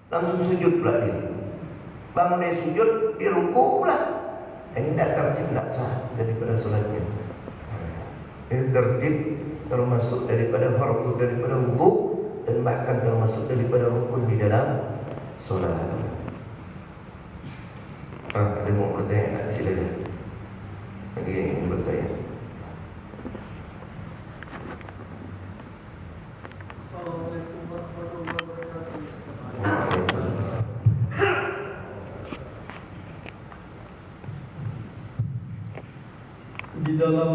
langsung sujud pula dia. Bangun dari sujud, dia rukuk pula. Ini tidak tertib, tidak sah daripada solatnya. Ini tertib termasuk daripada fardu, daripada wudu, dan bahkan termasuk daripada rukun di dalam solat. Ada mau bertanya? Silakan. Lagi yang bertanya. Assalamualaikum warahmatullahi wabarakatuh. Di dalam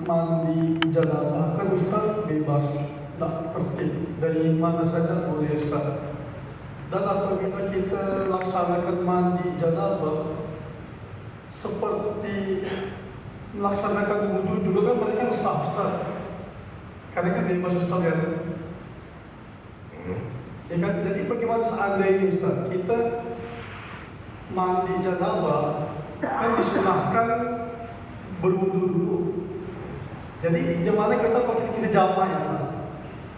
mandi janabah kan Ustaz bebas, tak tertib dari mana saja boleh Ustaz. Dan apabila kita laksanakan mandi janabah seperti melaksanakan wudu juga kan mereka sah Ustaz. Karena kan bebas Ustaz ya. Ya kan? Jadi bagaimana seandainya Ustaz kita mandi janabah kan disunahkan berwudu dulu. Jadi gimana kita kalau kita jamak ya?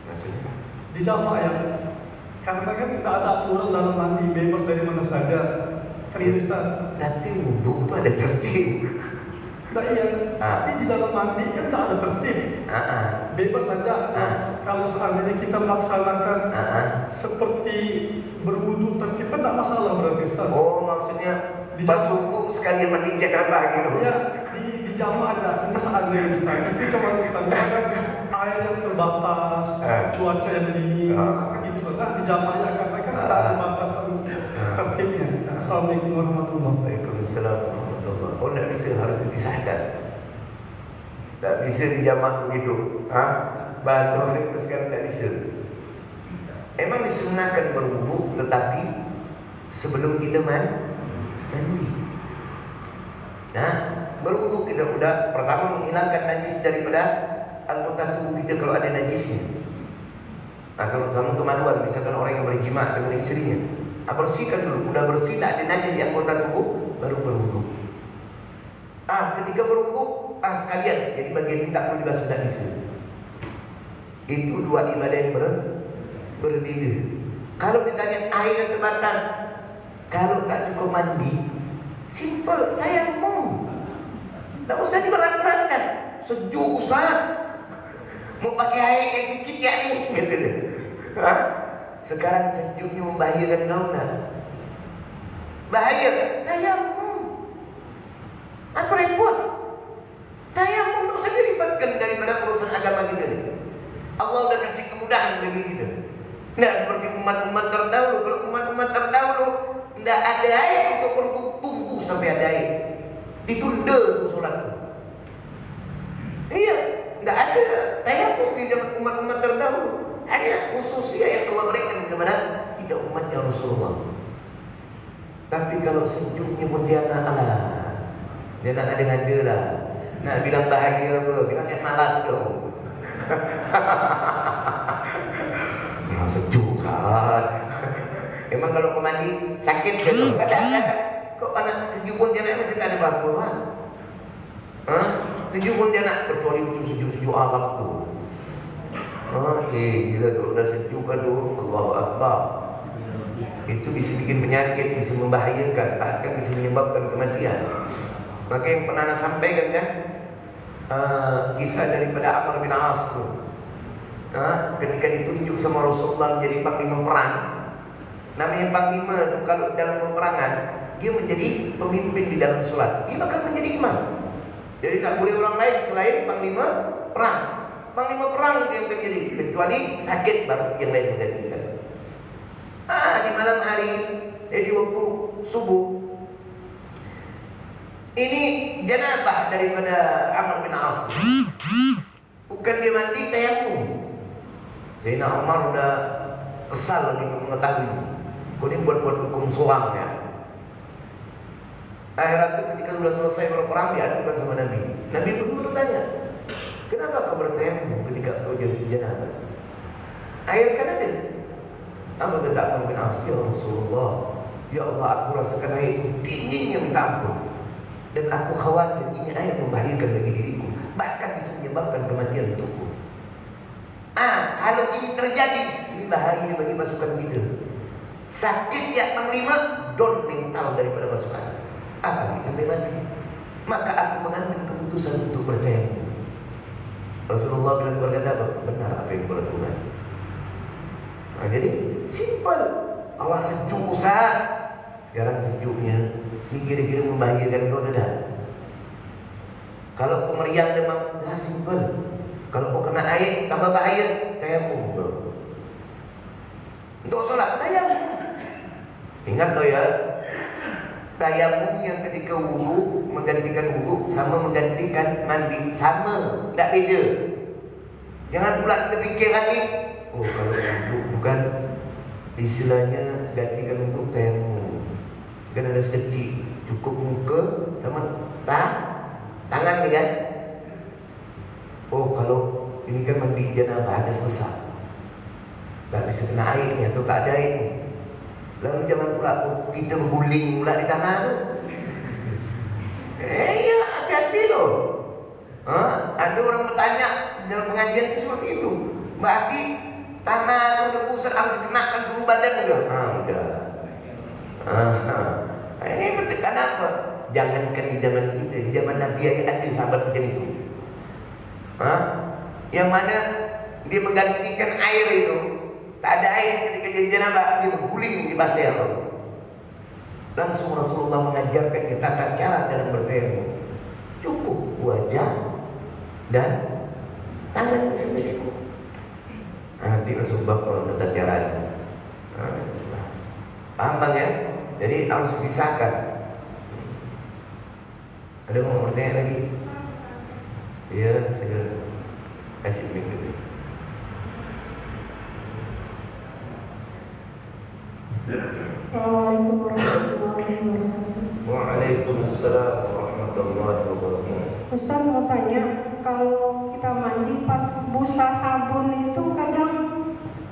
Maksudnya? Di jamak ya. Karena kan tidak ada aturan dalam mandi bebas dari mana saja. Kan itu Ustaz. Tapi wudu itu ada tertib. Nah iya. Tapi di dalam mandi kan tidak ada tertib. Bebas saja. Kalau seandainya kita melaksanakan seperti berwudu tertib kan tidak masalah berarti Ustaz. Oh, maksudnya pas wudu sekalian mandi janabah gitu. Iya, di jamak aja. Ini seandainya Ustaz. Itu cuma Ustaz misalkan air yang terbatas, cuaca yang dingin, kan gitu Ustaz. Di jamak aja karena kan tidak ada batasan tertibnya. Assalamualaikum warahmatullahi wabarakatuh. Waalaikumsalam warahmatullahi. Oh, tidak bisa, harus dipisahkan. Tak bisa dijamak begitu. Bahasa orang itu sekarang tak bisa. Emang disunahkan berwudu, tetapi sebelum kita mandi. Berwudu kita sudah pertama menghilangkan najis daripada anggota tubuh kita kalau ada najisnya. Terutama kemaluan, misalkan orang yang berjima dengan istrinya. Bersihkan dulu, sudah bersih, tak ada najis di anggota tubuh, baru berwudu. Ketika berwudu, sekalian, jadi bagian ini tak perlu dibasuh, tak bisa. Itu dua ibadah yang berbeda. Kalau ditanya air yang terbatas, kalau tak cukup mandi, simple, tayamum. Tak usah diberat-beratkan. Sejuk Ustaz. Mau pakai air yang sikit ya ni, gitu deh. Sekarang sejuknya membahayakan kau nak. Bahaya, tayamum. Apa repot? Tayamum tak usah diribatkan daripada urusan agama kita ni. Allah sudah kasih kemudahan bagi kita. Tidak seperti umat-umat terdahulu. Kalau umat-umat terdahulu tidak ada air untuk berwudu, tunggu sampai ada air. Ditunda tu solat tu. Iya, tidak ada tayamum di zaman umat-umat terdahulu. Hanya khususnya yang Allah berikan kepada kita umatnya Rasulullah. Tapi kalau sejuknya pun dia nak ada lah. Nak bilang bahagia apa? Bilang malas tu. Sejuk kan. Emang kalau kau mandi sakit ke tu? Kadang-kadang kok panas sejuk pun dia nak mesti tak ada apa-apa kan? Sejuk pun dia nak kecuali itu sejuk-sejuk Arab tu. Gila tu dah sejuk kan tu. Allahu Akbar. Itu bisa bikin penyakit, bisa membahayakan, bahkan bisa menyebabkan kematian. Maka yang pernah Anda sampaikan kan, kisah daripada Amr bin As. Ketika ditunjuk sama Rasulullah menjadi panglima perang. Namanya panglima itu kalau dalam peperangan dia menjadi pemimpin di dalam solat. Dia bakal menjadi imam. Jadi tak boleh orang lain selain panglima perang. Panglima perang yang terjadi, kecuali sakit baru yang lain menggantikan. Di malam hari, jadi waktu subuh, ini janabah daripada Amr bin As. Bukan dia mandi, tayamum. Sayyidina Umar sudah kesal gitu mengetahui. Kau ini buat hukum soang ya. Akhirnya ketika sudah selesai berperang, diadukan sama Nabi. Nabi pun bertanya, kenapa kau bertayamum ketika kau jadi janabah? Air kan ada. Apa kata Amr bin As? Ya Rasulullah, ya Allah, aku rasakan air itu dinginnya minta ampun. Dan aku khawatir ini air membahayakan bagi diriku, bahkan bisa menyebabkan kematian untukku. Kalau ini terjadi, ini bahaya bagi pasukan kita. Sakit yang panglima, don mental daripada masuk angin. Apalagi sampai mati. Maka aku mengambil keputusan untuk bertayamum. Rasulullah bilang berkata apa? Benar apa yang kau lakukan. Nah, jadi simpel. Allah sejuk Ustaz. Sekarang sejuknya ini kira-kira membahayakan kau tidak? Kalau kau meriang demam, dah simpel. Kalau kau kena air tambah bahaya, tayamum. Untuk sholat tayamum. Ingat loh ya, tayamum yang ketika wudu menggantikan wudu sama menggantikan mandi, sama, tidak beda. Jangan pula kita fikirkan ni, oh kalau wudu bukan istilahnya gantikan wudu tayamum. Kan ada sekecil, cukup muka sama tangan ni kan. Oh kalau ini kan mandi janabah ada besar, tak bisa kena air ni atau tak ada air ni. Lalu jangan pula kita guling pula di tangan tu. Ya hati-hati loh. Ada orang bertanya dalam pengajian itu seperti itu. Berarti tangan atau pusat harus dikenakan seluruh badan juga. Udah. Ini penting kenapa? Jangankan di zaman kita, di zaman Nabi ada sahabat macam itu. Yang mana dia menggantikan air itu. Tak ada air ketika jadi janabah, dia berguling di pasir. Langsung Rasulullah mengajarkan kita tata cara dalam bertayamum. Cukup wajah dan tangan sampai siku. Nanti Rasulullah tata caranya. Paham bang ya? Jadi harus dipisahkan. Ada mau bertanya lagi? Ya, saya kasih berikutnya. Assalamualaikum warahmatullahi wabarakatuh. Waalaikumsalam warahmatullahi wabarakatuh. Ustaz mau tanya, kalau kita mandi pas busa sabun itu kadang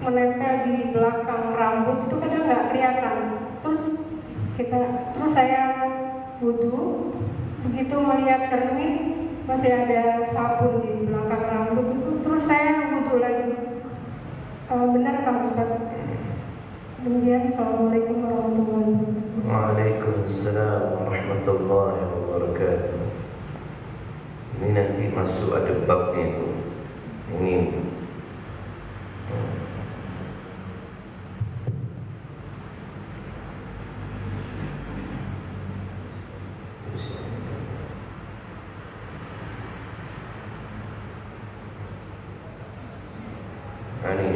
menempel di belakang rambut itu kadang nggak kelihatan. Terus saya wudhu, begitu melihat cermin masih ada sabun di belakang rambut itu, terus saya wudhu lagi. Benar kan Ustaz? Demikian, Assalamualaikum warahmatullahi wabarakatuh. Waalaikumsalam warahmatullahi wabarakatuh. Ini nanti masuk ada babnya itu. Ini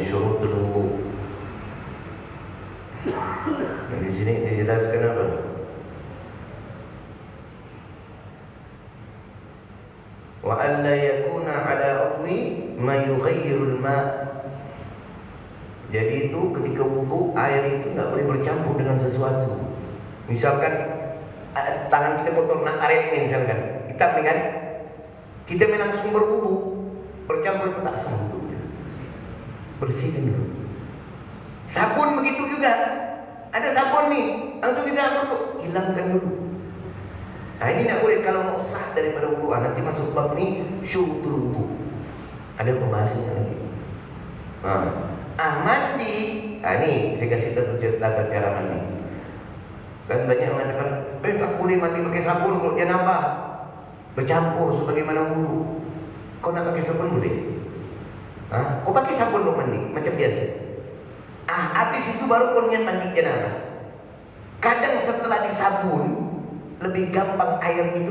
syurutul wudu. Di sini dijelaskan apa? Wa alla yakuna ala udwi ma yughayyirul ma. Jadi itu ketika wudu air itu enggak boleh bercampur dengan sesuatu. Misalkan tangan kita kotor nak arit ni misalkan. Kita ni kan kita memang sumber wudu bercampur itu tak sah wudu. Bersihkan dulu. Sabun begitu juga. Ada sabun nih, langsung kita tutup, hilangkan dulu. Nah ini nak boleh kalau mau sah daripada wudu. Nanti masuk bab ni syurutul wudu. Ada pembahasannya lagi. Mandi. Ni saya kasih tata cara mandi. Kan banyak mengatakan, tak boleh mandi pakai sabun kalau janabah. Bercampur sebagaimana wudu. Kau nak pakai sabun boleh? Kau pakai sabun mau mandi macam biasa. Habis itu baru kau niat mandi janabah. Kadang setelah disabun lebih gampang air itu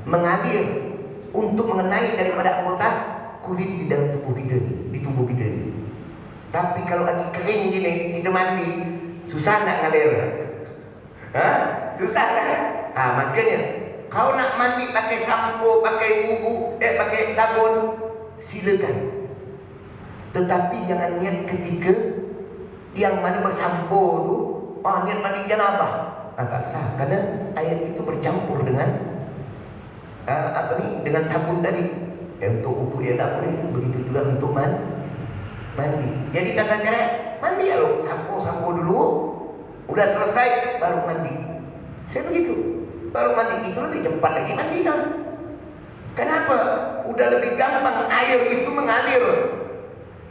mengalir untuk mengenai daripada anggota kulit di dalam tubuh kita ni, di tubuh kita ni. Tapi kalau lagi kering gini kita mandi, susah nak ngalir. Susah kan? Makanya kau nak mandi pakai sampo, pakai wudu, pakai sabun, silakan. Tetapi jangan niat ketika yang mana bersampo tu, niat mandi janabah. Tak sah, karena air itu bercampur dengan dengan sabun tadi. Untuk wudu ya tak boleh, begitu juga untuk mandi. Jadi tata cara mandi kalau sampo dulu, udah selesai baru mandi. Saya begitu. Baru mandi itu lebih cepat lagi mandi kan. Kenapa? Udah lebih gampang air itu mengalir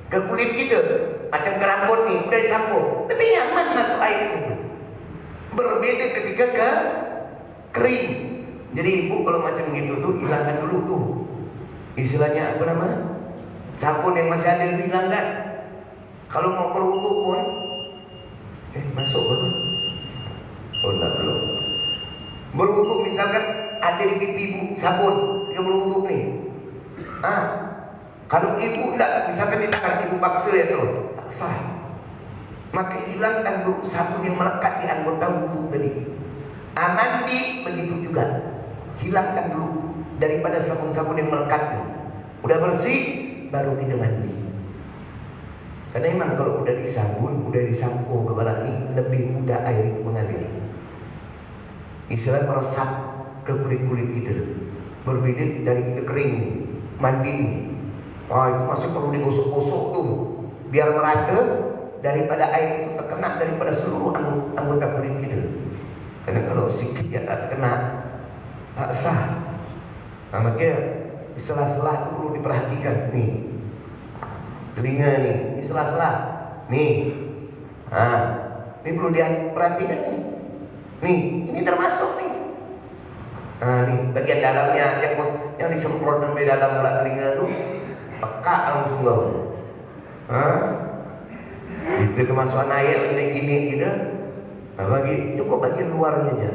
ke kulit kita. macam kerambut nih, udah disapu, lebih nyaman masuk air itu. Berbeda ketika kering. Jadi ibu kalau macam gitu tuh hilangkan dulu tuh. Istilahnya apa nama? Sabun yang masih ada itu hilangkan. Kalau mau berwudu pun, masuk belum? Oh enggak belum. Berwudu misalkan ada di pipi ibu sabun, dia berwudu nih. Kalau ibu enggak, misalkan di tangan ibu paksa ya terus, tak sah. Maka hilangkan dulu sabun yang melekat di anggota wudu tadi. Mandi begitu juga. Hilangkan dulu daripada sabun-sabun yang melekat. Udah bersih, baru kita mandi. Karena memang kalau udah disabun, udah disampo kepala ini, lebih mudah air itu mengalir. Istilah meresap ke kulit-kulit kita. Berbeda dari kita kering, mandi. Itu masih perlu digosok-gosok tuh, biar merata daripada air itu terkena daripada seluruh anggota kulit kita. Karena kalau sikit ya tak terkena, tak sah. Makanya sela-sela itu perlu diperhatikan nih. Telinga nih, ini sela-sela. Nih. Ini perlu diperhatikan nih. Nih, ini termasuk nih. Nih bagian dalamnya yang disemprot sampai dalam mulut telinga tuh peka langsung bau. Itu kemasukan air gini gitu. Cukup bagian luarnya aja.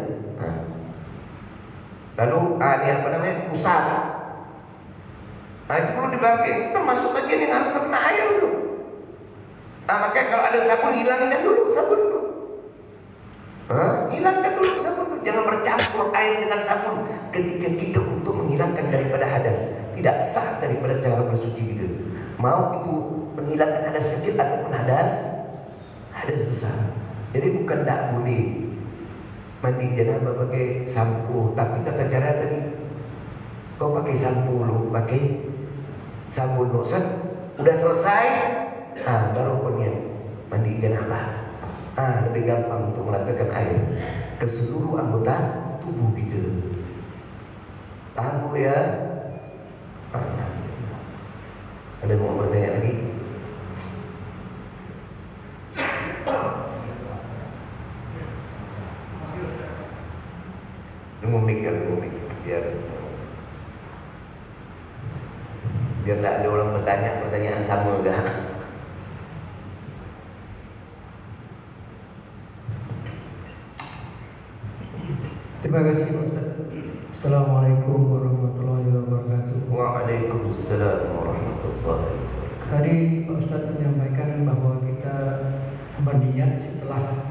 Lalu ini apa namanya? Pusat. Itu perlu dipakai. Kita masuk bagian yang harus terkena air itu. Makanya kalau ada sabun hilangkan dulu sabun itu. Hilangkan dulu sabun itu. Jangan bercampur air dengan sabun ketika kita untuk menghilangkan daripada hadas. Tidak sah daripada cara bersuci itu. Mau itu menghilangkan hadas kecil ataupun hadas besar. Jadi bukan tak boleh mandi janabah pakai sampo, tapi tata cara tadi kau pakai sampo lu, pakai sabun lu, udah selesai, baru kau niat mandi janabah. Lebih gampang untuk meratakan air ke seluruh anggota tubuh kita. Paham ya? Ada mau bertanya lagi? Ngomik biar tak ada orang bertanya pertanyaan sama enggak. Terima kasih Pak Ustaz. Assalamualaikum warahmatullahi wabarakatuh. Waalaikumsalam warahmatullahi wabarakatuh. Tadi Pak Ustaz menyampaikan bahwa kita berniat setelah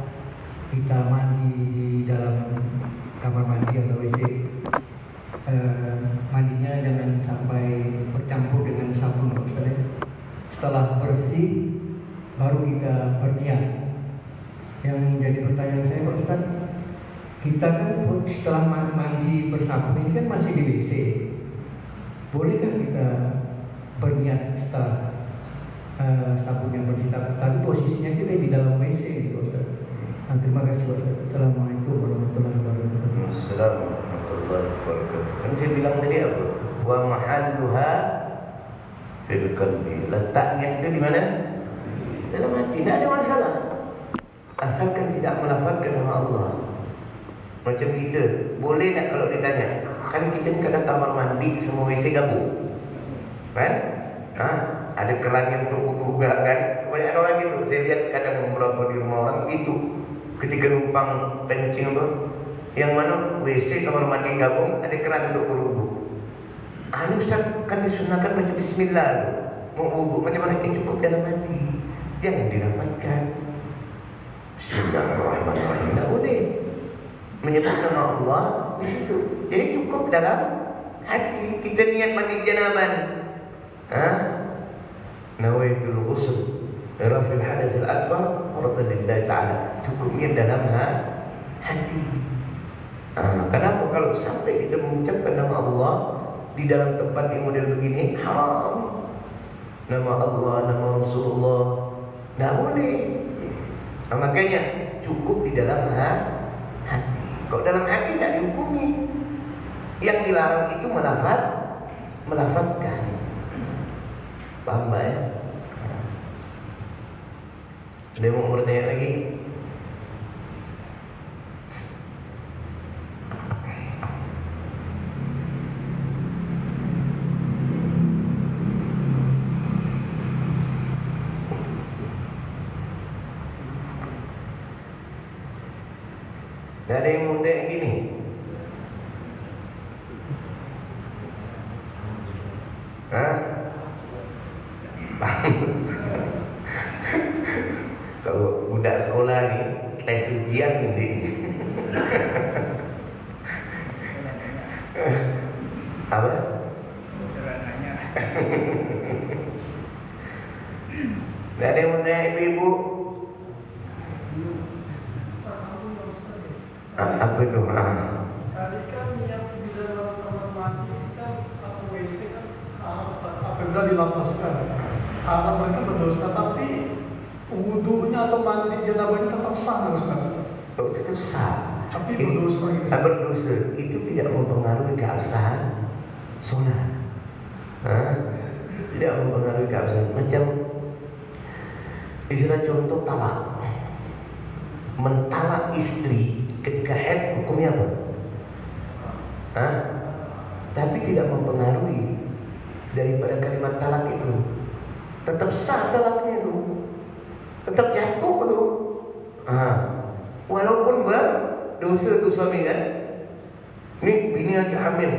kita mandi di dalam kamar mandi atau WC, mandinya jangan sampai bercampur dengan sabun Pak Ustaz. Setelah bersih baru kita berniat. Yang menjadi pertanyaan saya Pak Ustaz, kita kan setelah mandi bersabun ini kan masih di WC. Bolehkah kita berniat setelah sabunnya bersih, tapi posisinya kita di dalam WC gitu Ustaz? Terima kasih Ustaz. Assalamualaikum warahmatullahi wabarakatuh. Assalamualaikum warahmatullahi wabarakatuh. Kan saya bilang tadi apa? Wa mahalluha fil qalbi. Letaknya itu di mana? Dalam hati. Tidak ada masalah. Asalkan tidak melafazkan nama Allah. Macam kita, boleh tak kalau ditanya? Kan kita ni kadang kamar mandi semua WC gabung, kan? Ada keran yang terputus juga kan? Banyak orang gitu. Saya lihat kadang beberapa di rumah orang gitu. Ketika numpang kencing apa, yang mana WC kamar mandi gabung, ada keran untuk berwudu. Ustaz kan disunahkan macam Bismillah, mau wudu macam mana? Cukup dalam hati, jangan dilafazkan. Bismillahirrahmanirrahim. Tak boleh menyebut nama Allah di situ. Jadi cukup dalam hati. Kita niat mandi janabah ni. Nawaitul ghusl rafil hadas al-akbar wardan lillahi ta'ala. Cukup niat dalam hati. Kenapa kalau sampai kita mengucapkan nama Allah di dalam tempat yang model begini haram? Nama Allah, nama Rasulullah, tak boleh. Makanya cukup di dalam hati. Kalau dalam hati tidak dihukumi. Yang dilarang itu melafazkan. Paham ya? Ada yang mau bertanya lagi? Ada yang mau tanya gini? Hah? Kalau budak sekolah nih tes ujian nanti. Apa? Nggak ada yang mau tanya ibu-ibu? Apa itu? Tadi kan yang di dalam kamar mandi kan atau WC kan apabila dilapaskan haram mereka berdosa, tapi wudhunya atau mandi janabahnya tetap sah Ustaz. Oh, tetap sah. Tapi berdosa gitu. Berdosa itu tidak mempengaruhi keabsahan sholat. Tidak mempengaruhi keabsahan. Macam istilah contoh talak. Mentalak istri ketika haid hukumnya apa? Tapi tidak mempengaruhi daripada kalimat talak itu. Tetap sah talaknya itu. Tetap jatuh itu. Walaupun berdosa itu suami kan. Ini bini lagi hamil,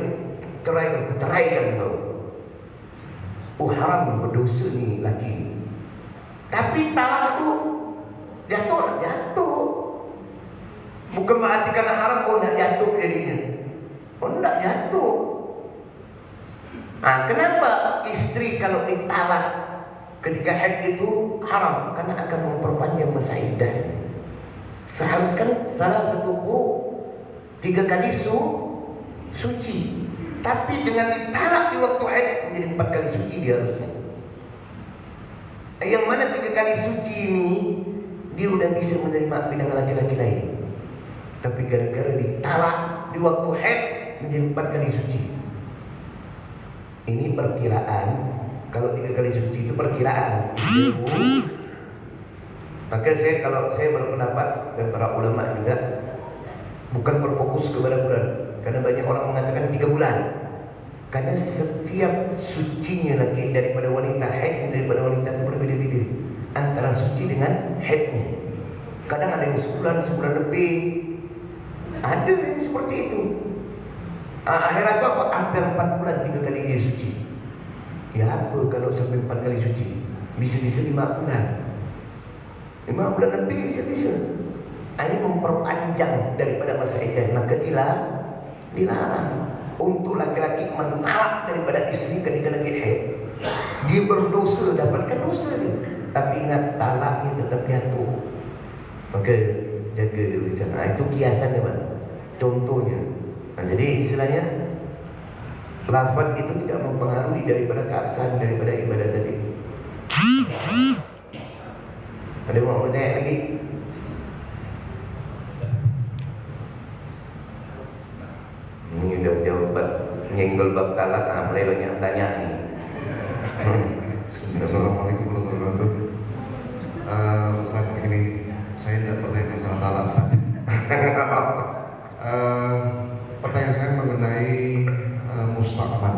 ceraikan kau. Haram berdosa nih laki. Tapi talak itu jatuh. Bukan berarti karena haram nak jatuh jadinya. Nak jatuh. Kenapa istri kalau ditalak ketika haid itu haram? Karena akan memperpanjang masa iddah. Seharusnya salah satu guru 3 kali suci, tapi dengan ditalak di waktu haid menjadi 4 kali suci dia harusnya. Yang mana 3 kali suci ini dia udah bisa menerima pinangan laki-laki lain, tapi gara-gara ditalak di waktu haid menjadi 4 kali suci. Ini perkiraan. Kalau 3 kali suci itu perkiraan. Maka kalau saya berpendapat, dan para ulama juga, bukan berfokus kepada bulan, karena banyak orang mengatakan 3 bulan. Karena setiap sucinya lagi daripada wanita, haid daripada wanita itu berbeda-beda antara suci dengan haidnya. Kadang ada yang sebulan lebih, ada yang seperti itu. Akhirat itu apa? Hampir 4 bulan 3 kali dia suci. Ya apa kalau sampai 4 kali suci? Bisa-bisa 5 bulan. 5 bulan lebih bisa-bisa. Ini memperpanjang daripada masa iddah. Maka dilarang untuk laki-laki mentalak daripada istri ketika lagi haid. Dia berdosa, dapatkan dosa dia. Tapi ingat, talaknya tetap jatuh. Maka jaga dulu di sana. Itu kiasannya, Pak. Contohnya. Jadi istilahnya lafaz itu tidak mempengaruhi daripada keabsahan daripada ibadah tadi. Ada yang mau bertanya lagi? Ini udah jawab nyenggol bab talak, mulai banyak tanya nih. Assalamualaikum warahmatullahi wabarakatuh. Saat ini saya tidak bertanya masalah talak, Ustaz. Pertanyaan saya mengenai mustaqbal.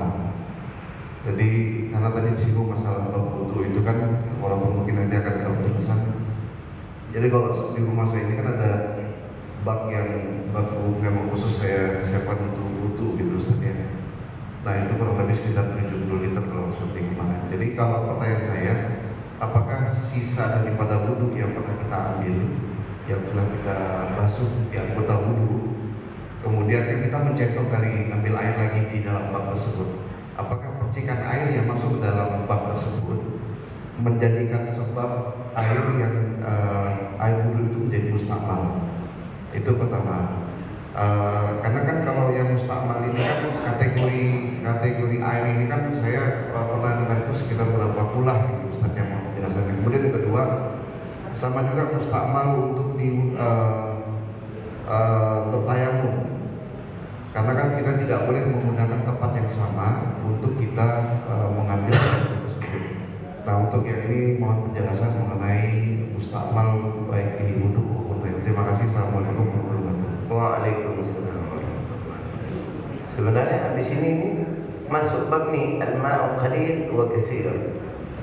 Jadi karena tadi disinggung masalah bab wudu itu kan, walaupun mungkin nanti akan ada pesan. Jadi kalau di rumah saya ini kan ada bak memang khusus saya siapkan untuk wudu gitu Ustaz ya. Nah itu kurang lebih sekitar 70 liter kalau seperti kemarin. Jadi kalau pertanyaan saya, apakah sisa daripada wudu yang pernah kita ambil, yang telah kita basuh di anggota wudu, kemudian kan kita mencetong kali ngambil air lagi di dalam bak tersebut, apakah percikan air yang masuk ke dalam bak tersebut menjadikan sebab air wudu itu menjadi mustakmal? Itu pertama. Karena kan kalau yang mustakmal ini kan kategori air ini kan saya pernah dengar itu sekitar berapa puluh gitu Ustaz yang mau menjelaskan. Kemudian yang kedua, sama juga mustakmal untuk bertayamum. Karena kan kita tidak boleh menggunakan tempat yang sama untuk kita mengambil air tersebut. Nah untuk yang ini mohon penjelasan mengenai mustakmal baik di wudhu maupun tayammum. Terima kasih. Assalamualaikum warahmatullahi wabarakatuh. Waalaikumsalam. Sebenarnya di sini masuk bab ni al-ma'u qalil wa katsir.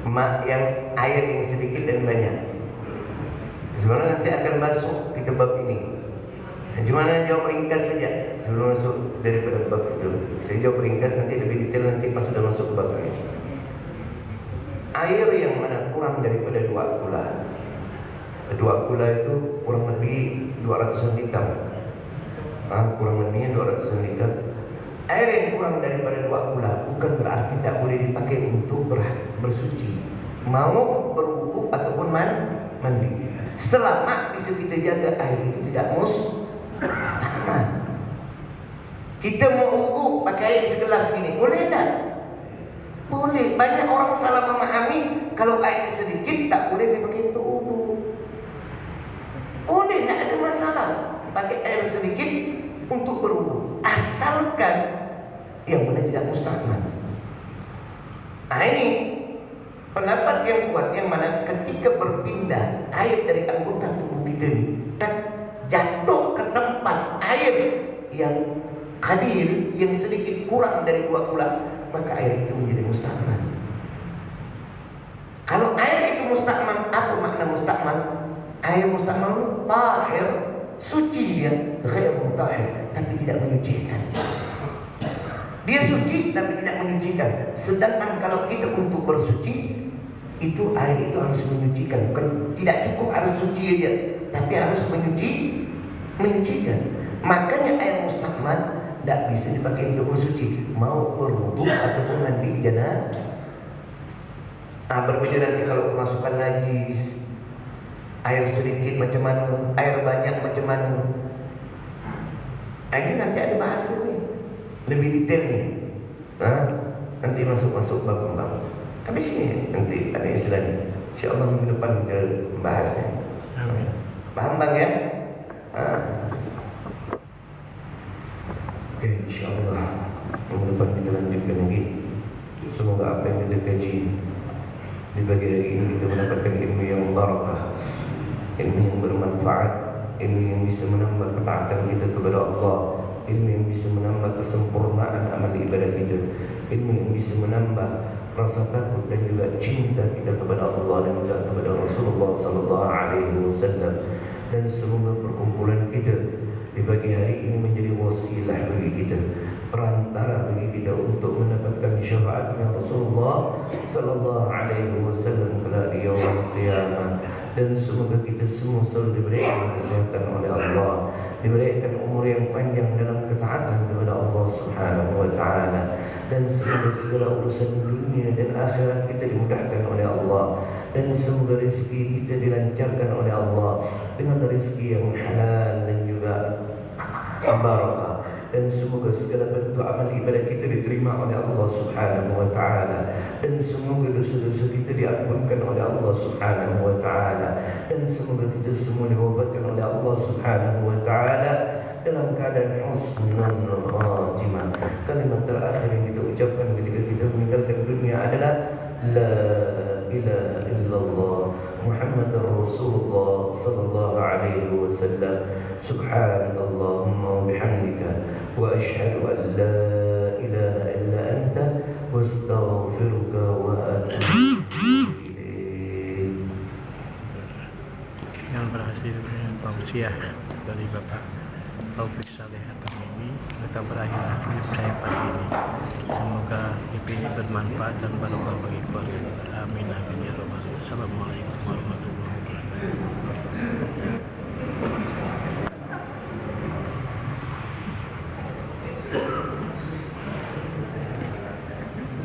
Ma yang air yang sedikit dan banyak. Sebenarnya nanti akan masuk kita bab ini. Cuma jawab ringkas saja sebelum masuk daripada bab itu. Saya jawab ringkas, nanti lebih detail nanti pas sudah masuk bab ini. Air yang mana kurang daripada 2 kula. 2 kula itu kurang lebih 200 liter. Kurang lebihnya 200 liter. Air yang kurang daripada 2 kula bukan berarti tidak boleh dipakai untuk bersuci, mau berwudu ataupun mandi. Selama bisa kita jaga air itu tidak mustahman. Kita mau wudu pakai air segelas gini, boleh tak? Boleh. Banyak orang salah memahami kalau air sedikit tak boleh dipakai untuk wudu. Boleh, tak ada masalah pakai air sedikit untuk berwudu, asalkan yang benar tidak mustahman. Ini pendapat yang kuat yang mana ketika berpindah air dari anggota tubuh kita ini jatuh ke tempat air yang qalil, yang sedikit kurang dari 2 kula, maka air itu menjadi mustahman. Kalau air itu mustahman, apa makna mustahman? Air mustahman tahir, suci dia, ghair mutahhir, tapi tidak menyucikan. Dia suci tapi tidak menyucikan. Sedangkan kalau kita untuk bersuci, itu air itu harus menyucikan. Bukan tidak cukup harus suci aja, tapi harus menyucikan. Makanya air mustahman tidak bisa dipakai untuk bersuci, mau berwudu ataupun mandi janabah. Berbeda nanti kalau kemasukan najis, air sedikit macam mana, air banyak macam mana. Ini nanti ada bahasa nih, lebih detail nih. Nanti masuk bab-bab. Habis ini nanti ada istilah ni. InsyaAllah minggu depan kita bahasnya. Paham bang ya? Oke, insyaAllah minggu depan kita lanjutkan lagi. Semoga apa yang kita kaji di pagi hari ini kita mendapatkan ilmu yang barakah, ilmu yang bermanfaat, ilmu yang bisa menambah ketaatan kita kepada Allah, ilmu yang bisa menambah kesempurnaan amal ibadah kita, ilmu yang bisa menambah rasa takut dan juga cinta kita kepada Allah dan juga kepada Rasulullah sallallahu alaihi wasallam. Dan semoga perkumpulan kita di pagi hari ini menjadi wasilah bagi kita, perantara bagi kita untuk mendapatkan syafaatnya Rasulullah sallallahu alaihi wasallam kelak di yaumul qiyamah. Dan semoga kita semua selalu diberikan kesehatan oleh Allah, diberikan umur yang panjang dalam ketaatan kepada Allah Subhanahu wa taala, dan semoga segala urusan dunia dan akhirat kita dimudahkan oleh Allah, dan semoga rezeki kita dilancarkan oleh Allah dengan rezeki yang halal dan juga barakah. Dan semoga segala bentuk amal ibadah kita diterima oleh Allah Subhanahu wa taala, dan semoga dosa-dosa kita diampunkan oleh Allah Subhanahu wa taala, dan semoga kita semua diobatkan oleh Allah Subhanahu wa taala dalam keadaan husnul khatimah. Kalimat terakhir yang kita ucapkan ketika kita meninggalkan dunia adalah la ilaha illallah Muhammadur Rasulullah sallallahu alaihi wasallam. Subhanallahumma wa bihamdika wa asyhadu an la ilaha illa anta wa astaghfiruka wa atubu ilaik. Yang berhasil tausiah dari Bapak Taufik Saleh At-Tamimi, maka berakhir klip saya pagi ini. Semoga klip ini bermanfaat dan barokah bagi keluarga. Amin amin ya rabbal alamin.